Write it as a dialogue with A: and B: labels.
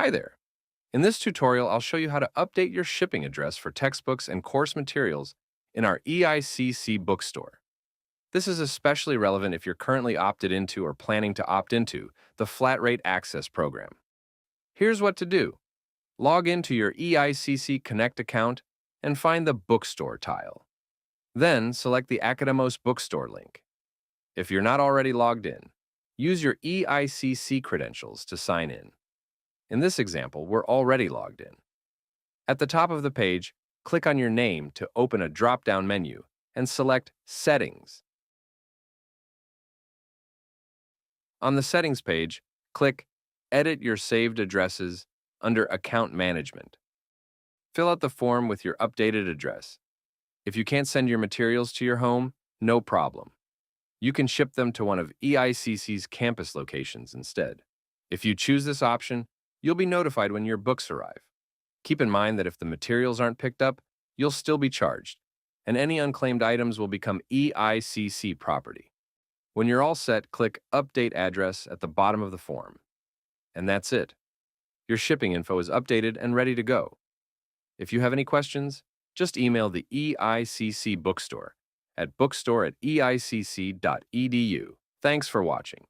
A: Hi there. In this tutorial, I'll show you how to update your shipping address for textbooks and course materials in our EICC bookstore. This is especially relevant if you're currently opted into or planning to opt into the Flat Rate Access program. Here's what to do. Log into your EICC Connect account and find the Bookstore tile. Then select the Academos Bookstore link. If you're not already logged in, use your EICC credentials to sign in. In this example, we're already logged in. At the top of the page, click on your name to open a drop-down menu and select Settings. On the Settings page, click Edit Your Saved Addresses under Account Management. Fill out the form with your updated address. If you can't send your materials to your home, no problem. You can ship them to one of EICC's campus locations instead. If you choose this option, you'll be notified when your books arrive. Keep in mind that if the materials aren't picked up, you'll still be charged, and any unclaimed items will become EICC property. When you're all set, click Update Address at the bottom of the form. And that's it. Your shipping info is updated and ready to go. If you have any questions, just email the EICC Bookstore at bookstore@eicc.edu. Thanks for watching.